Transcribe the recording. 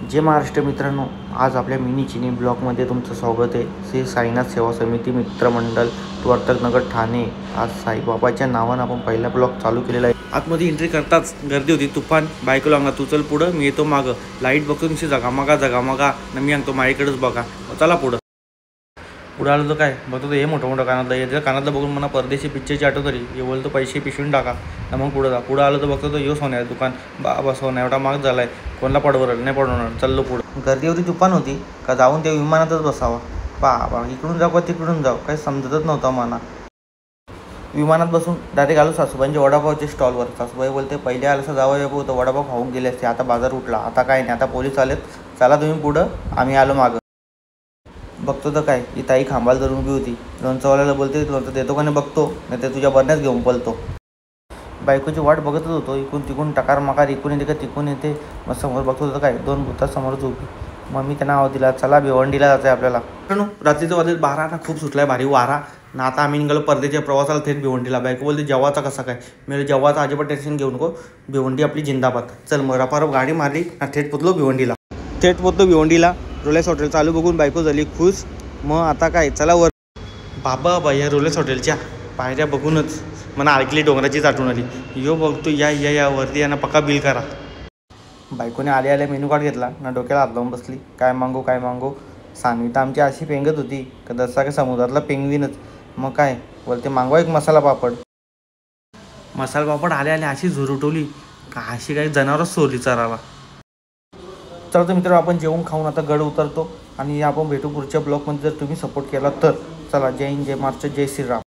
जय महाराष्ट्र मित्रांनो, आज आपल्या मिनी चिनी ब्लॉगमध्ये तुमचं स्वागत आहे। श्री साईनाथ सेवा समिती मित्रमंडळ वर्तकनगर ठाणे। आज साईबाबाच्या नावानं आपण पहिला ब्लॉग चालू केलेला आहे। आतमध्ये एंट्री करताच गर्दी होती तुफान। बायको लांगा तू चल पुढं, मी येतो मागं। लाईट बघतो निश्चित जगामगा न मी सांगतो माझ्याकडेच बघा, चला पुढं आलो तर काय बघतो हे मोठं कानातलं येतं। कानातलं बघून मला परदेशी पिक्चरची आठवत तरी हे बोलतो पैसे पिशवून टाका ना मग पुढं आलो तर बघतो यो सोन्या दुकान बाबा सोन्या एवढा महाग झालाय, कोणाला पडवरल नाही पडवणार, चाललो पुढं। गर्दी एवढी तुफान होती का जाऊन त्या विमानातच बसावा। बाबा इकडून जाऊ का तिकडून जाऊ काही समजतच नव्हतं मला। विमानात बसून डायरेक्ट आलो सासूबाईंच्या वडापावच्या स्टॉलवर। सासूबाई बोलते पहिले आलं जावं होतं, वडापाव खाऊन गेले असते, आता बाजार उठला, आता काय नाही, आता पोलीस आलेत, चला तुम्ही पुढं आम्ही आलो मागं। बघतो तर काय ही ताई खांबाला धरून उभी होती। लोणचंवाल्याला बोलते लोणचं देतो का नाही बघतो, नाही तर तुझ्या बरण्याच घेऊन पळतो। बायकोची वाट बघतच होतो, इकडून तिकडून टकार मकार इकडून येते का तिकडून येते। मग समोर बघतो तर काय दोन भूता समोरच उभी। मग मी त्यांना आवाज दिला चला भिवंडीला जायचं आहे आपल्याला। रात्रीचं वाजत 12 आता खूप सुटलाय भारी वारा ना। आता आम्ही निघालो परदेच्या प्रवासाला थेट भिवंडीला। बायको बोलते जेवाचा कसा काय, मी जेवाचा अजिबात टेन्शन घेऊ नको, भिवंडी आपली जिंदाबाद। चल मग रपारप गाडी मारली ना थेट पोचलो भिवंडीला। रोलेस हॉटेल चालू बघून बायको झाली खुश। मग आता काय चला वर। बाबा या रोलेस हॉटेलच्या पायऱ्या बघूनच मला ऐकली डोंगराचीच आठवण आली। यो बघतो या वरती यांना पक्का बिल करा। बायकोने आल्या मेनू कार्ड घेतला ना डोक्याला हात लावून बसली, काय मागू। सानवी तर आमची अशी पेंगत होती का जसा का समुद्रातला पेंगविनच। मग काय बोलते मागवा एक मसाला पापड आल्या अशी झुरटवली का अशी काही जनावरच सोडली चराला। चला तर मित्रांनो आपण जेवून खाऊन आता गड उतरतो आणि आपण भेटू पुढच्या ब्लॉगमध्ये। जर तुम्ही सपोर्ट केला तर चला, जय हिंद, जय महाराष्ट्र, जय श्रीराम।